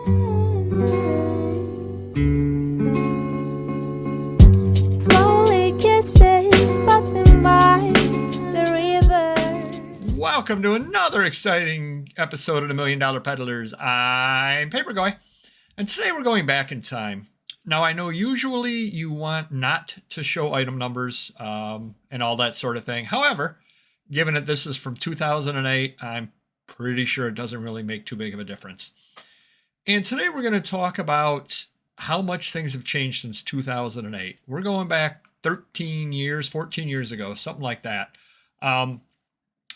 Slowly kisses busting by the river. Welcome to another exciting episode of the $1 Million Peddlers. I'm Papergoy, and today we're going back in time. Now, I know usually you want not to show item numbers and all that sort of thing. However, given that this is from 2008, I'm pretty sure it doesn't really make too big of a difference. And today we're going to talk about how much things have changed since 2008. We're going back 13 years, 14 years ago, something like that. And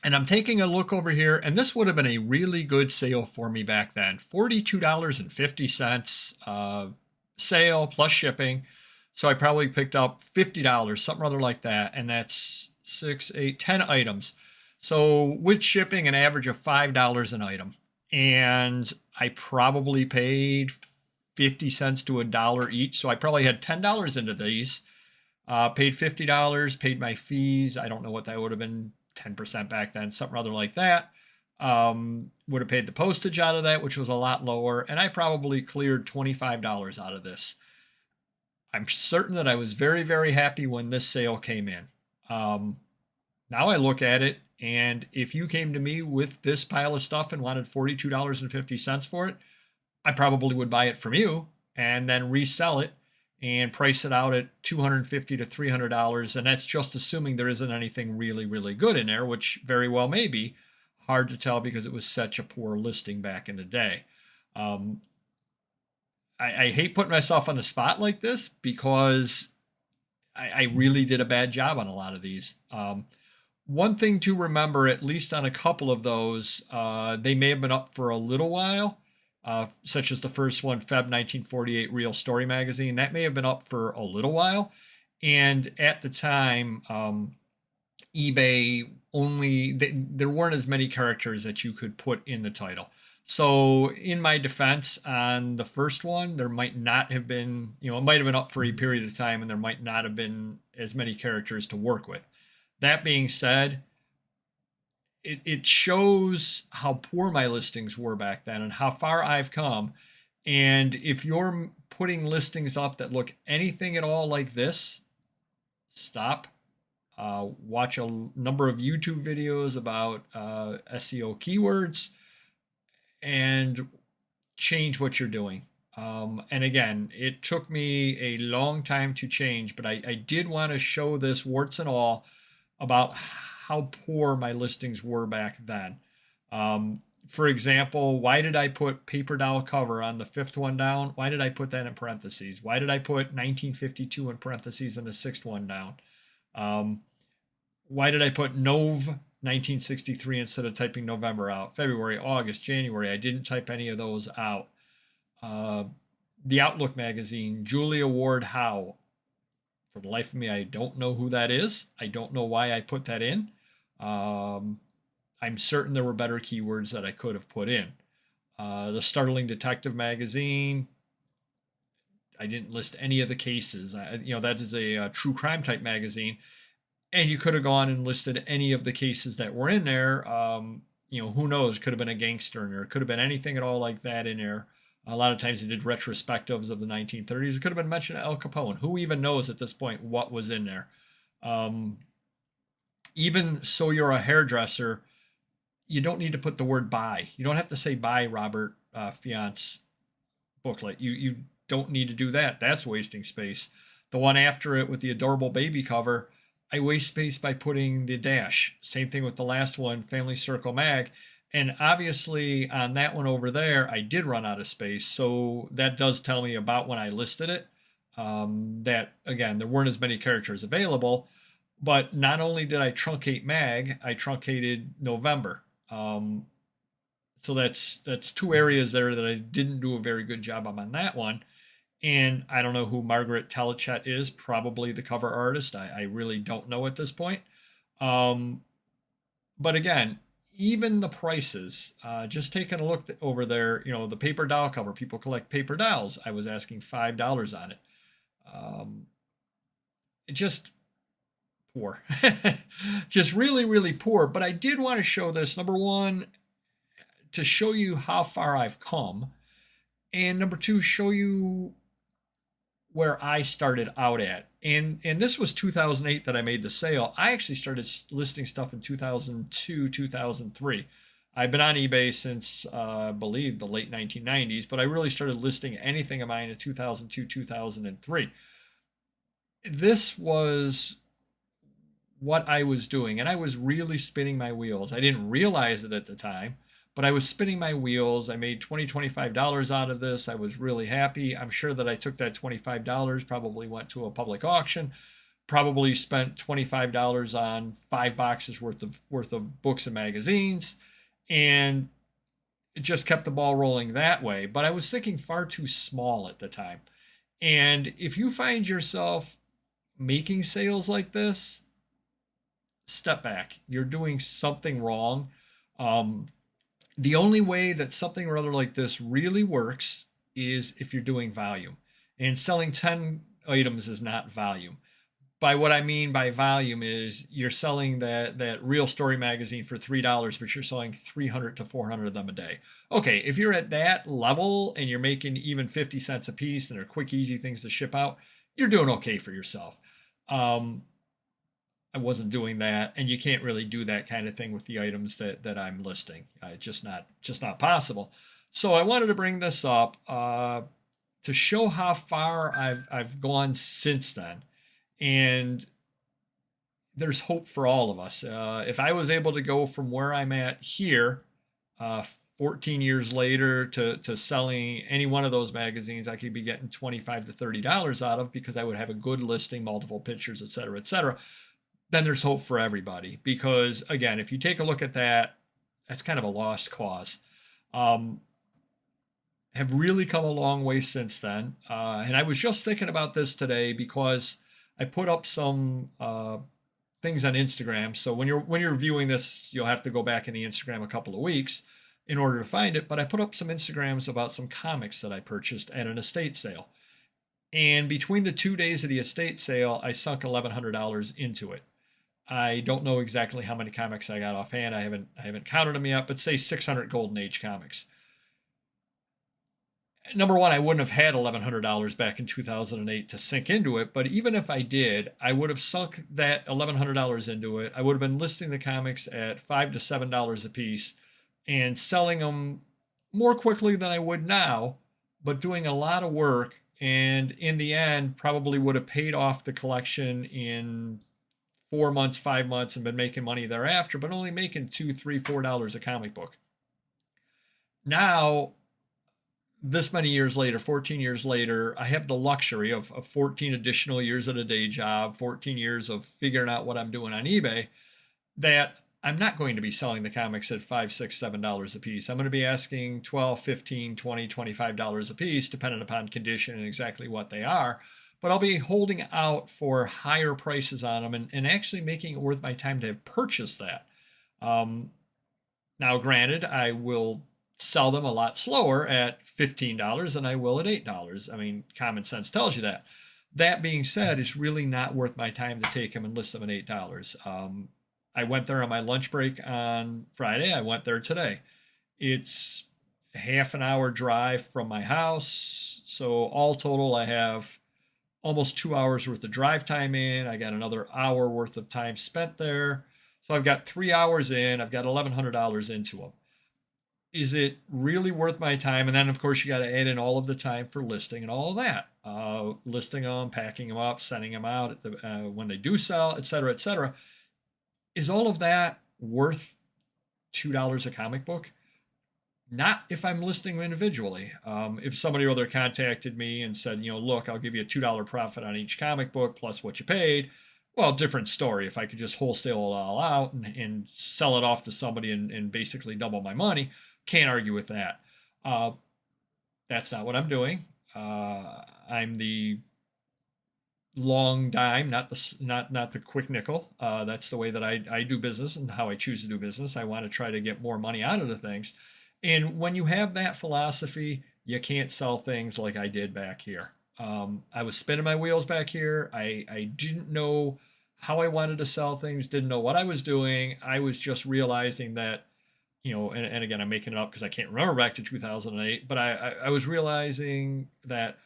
I'm taking a look over here, and this would have been a really good sale for me back then. $42.50 sale plus shipping. So I probably picked up $50, something rather like that. And that's 6, 8, 10 items. So with shipping, an average of $5 an item. And I probably paid 50 cents to $1 each. So I probably had $10 into these. Paid $50, paid my fees. I don't know what that would have been, 10% back then, something rather like that. Would have paid the postage out of that, which was a lot lower. And I probably cleared $25 out of this. I'm certain that I was very, very happy when this sale came in. Now I look at it, and if you came to me with this pile of stuff and wanted $42.50 for it, I probably would buy it from you and then resell it and price it out at $250 to $300. And that's just assuming there isn't anything really, really good in there, which very well may be. Hard to tell because it was such a poor listing back in the day. I hate putting myself on the spot like this because I really did a bad job on a lot of these. One thing to remember, at least on a couple of those, they may have been up for a little while, such as the first one, Feb 1948 Real Story Magazine. That may have been up for a little while. And at the time, eBay there weren't as many characters that you could put in the title. So in my defense on the first one, there might not have been, it might have been up for a period of time and there might not have been as many characters to work with. That being said, it shows how poor my listings were back then and how far I've come. And if you're putting listings up that look anything at all like this, stop. Watch a number of YouTube videos about SEO keywords and change what you're doing. And again, it took me a long time to change, but I did want to show this warts and all about how poor my listings were back then. For example, why did I put paper doll cover on the fifth one down? Why did I put that in parentheses? Why did I put 1952 in parentheses and the sixth one down? Why did I put Nov 1963 instead of typing November out? February, August, January, I didn't type any of those out. The Outlook magazine, Julia Ward Howe. For the life of me, I don't know who that is. I don't know why I put that in. I'm certain there were better keywords that I could have put in. The Startling Detective magazine, I didn't list any of the cases. That is a true crime type magazine. And you could have gone and listed any of the cases that were in there. Who knows? Could have been a gangster in there. Could have been anything at all like that in there. A lot of times they did retrospectives of the 1930s. It could have been mentioned Al Capone. Who even knows at this point what was in there? Even So You're a Hairdresser, you don't need to put the word buy. You don't have to say buy Robert Fiance booklet. You don't need to do that. That's wasting space. The one after it with the adorable baby cover, I waste space by putting the dash. Same thing with the last one, Family Circle Mag. And obviously on that one over there, I did run out of space. So that does tell me about when I listed it, that, again, there weren't as many characters available. But not only did I truncate Mag, I truncated November. So that's two areas there that I didn't do a very good job on that one. And I don't know who Margaret Telechet is, probably the cover artist. I really don't know at this point. But again, even the prices, just taking a look over there, the paper doll cover, people collect paper dolls. I was asking $5 on it. It just poor, just really, really poor. But I did want to show this, number one, to show you how far I've come. And number two, show you where I started out at. And this was 2008 that I made the sale. I actually started listing stuff in 2002, 2003. I've been on eBay since, I believe, the late 1990s, but I really started listing anything of mine in 2002, 2003. This was what I was doing, and I was really spinning my wheels. I didn't realize it at the time, but I was spinning my wheels. I made $20, $25 out of this. I was really happy. I'm sure that I took that $25, probably went to a public auction, probably spent $25 on 5 boxes worth of books and magazines, and it just kept the ball rolling that way. But I was thinking far too small at the time. And if you find yourself making sales like this, step back. You're doing something wrong. Um, the only way that something or other like this really works is if you're doing volume. And selling 10 items is not volume. By what I mean by volume is you're selling that Real Story magazine for $3, but you're selling 300 to 400 of them a day. Okay, if you're at that level and you're making even 50 cents a piece and they're quick, easy things to ship out, you're doing okay for yourself. I wasn't doing that, and you can't really do that kind of thing with the items that I'm listing. Just not possible. So I wanted to bring this up to show how far I've gone since then, and there's hope for all of us. If I was able to go from where I'm at here, 14 years later, to selling any one of those magazines, I could be getting $25 to $30 out of, because I would have a good listing, multiple pictures, et cetera, et cetera. Then there's hope for everybody, because again, if you take a look at that, that's kind of a lost cause. Have really come a long way since then. And I was just thinking about this today because I put up some things on Instagram. So when you're viewing this, you'll have to go back in the Instagram a couple of weeks in order to find it. But I put up some Instagrams about some comics that I purchased at an estate sale. And between the 2 days of the estate sale, I sunk $1,100 into it. I don't know exactly how many comics I got offhand. I haven't counted them yet, but say 600 Golden Age comics. Number one, I wouldn't have had $1,100 back in 2008 to sink into it, but even if I did, I would have sunk that $1,100 into it. I would have been listing the comics at $5 to $7 a piece and selling them more quickly than I would now, but doing a lot of work, and in the end probably would have paid off the collection in 4 months, 5 months, and been making money thereafter, but only making $2, $3, $4 a comic book. Now, this many years later, 14 years later, I have the luxury of 14 additional years at a day job, 14 years of figuring out what I'm doing on eBay, that I'm not going to be selling the comics at $5, $6, $7 a piece. I'm going to be asking $12, $15, $20, $25 a piece, depending upon condition and exactly what they are. But I'll be holding out for higher prices on them and actually making it worth my time to have purchased that. Now, granted, I will sell them a lot slower at $15 than I will at $8. I mean, common sense tells you that. That being said, it's really not worth my time to take them and list them at $8. I went there on my lunch break on Friday. I went there today. It's a half an hour drive from my house. So all total, I have almost 2 hours worth of drive time in. I got another hour worth of time spent there. So I've got 3 hours in. I've got $1,100 into them. Is it really worth my time? And then, of course, you got to add in all of the time for listing and all of that. Listing them, packing them up, sending them out at when they do sell, et cetera, et cetera. Is all of that worth $2 a comic book? Not if I'm listing them individually. If somebody or other contacted me and said, look, I'll give you a $2 profit on each comic book plus what you paid. Well, different story. If I could just wholesale it all out and sell it off to somebody and basically double my money, can't argue with that. That's not what I'm doing. I'm the long dime, not the quick nickel. That's the way that I do business and how I choose to do business. I want to try to get more money out of the things. And when you have that philosophy, you can't sell things like I did back here. I was spinning my wheels back here. I didn't know how I wanted to sell things, didn't know what I was doing. I was just realizing that, and again, I'm making it up because I can't remember back to 2008, but I was realizing that,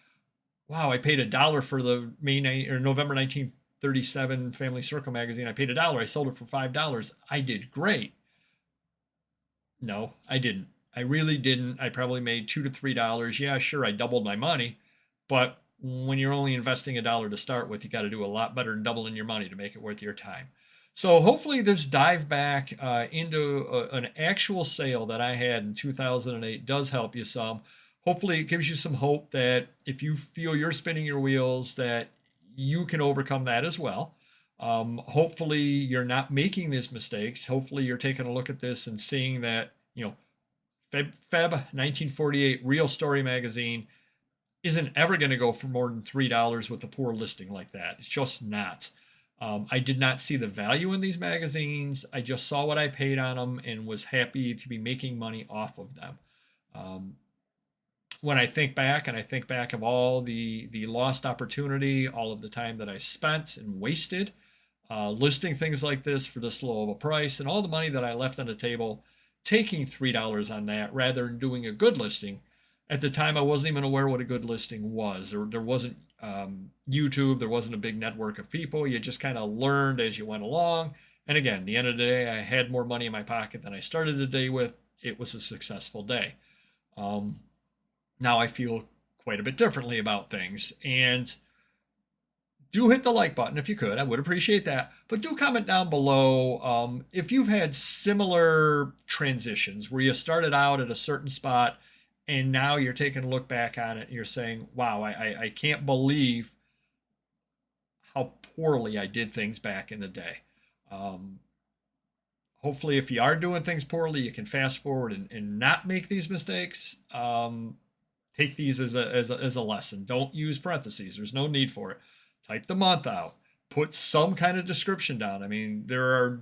wow, I paid $1 for the November 1937 Family Circle magazine. I paid $1. I sold it for $5. I did great. No, I didn't. I really didn't. I probably made $2 to $3. Yeah, sure, I doubled my money, but when you're only investing $1 to start with, you got to do a lot better than doubling your money to make it worth your time. So hopefully this dive back into an actual sale that I had in 2008 does help you some. Hopefully it gives you some hope that if you feel you're spinning your wheels, that you can overcome that as well. Hopefully you're not making these mistakes. Hopefully you're taking a look at this and seeing that, Feb 1948 Real Story magazine isn't ever going to go for more than $3 with a poor listing like that. It's just not. I did not see the value in these magazines. I just saw what I paid on them and was happy to be making money off of them. When I think back, and I think back of all the lost opportunity, all of the time that I spent and wasted listing things like this for this low of a price, and all the money that I left on the table taking $3 on that rather than doing a good listing. At the time, I wasn't even aware what a good listing was. There wasn't YouTube. There wasn't a big network of people. You just kind of learned as you went along. And again, the end of the day, I had more money in my pocket than I started the day with. It was a successful day. Now I feel quite a bit differently about things. And do hit the like button if you could. I would appreciate that. But do comment down below if you've had similar transitions where you started out at a certain spot and now you're taking a look back on it and you're saying, wow, I can't believe how poorly I did things back in the day. Hopefully, if you are doing things poorly, you can fast forward and not make these mistakes. Take these as a lesson. Don't use parentheses. There's no need for it. Type the month out. Put some kind of description down. I mean, there are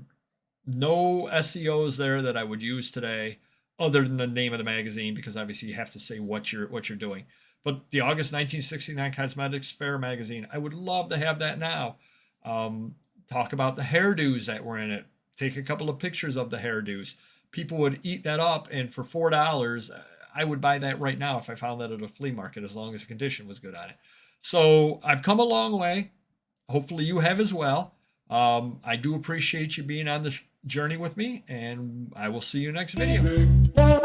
no SEOs there that I would use today other than the name of the magazine, because obviously you have to say what you're doing. But the August 1969 Cosmetics Fair magazine, I would love to have that now. Talk about the hairdos that were in it. Take a couple of pictures of the hairdos. People would eat that up, and for $4, I would buy that right now if I found that at a flea market, as long as the condition was good on it. So I've come a long way. Hopefully you have as well. I do appreciate you being on this journey with me, and I will see you next video.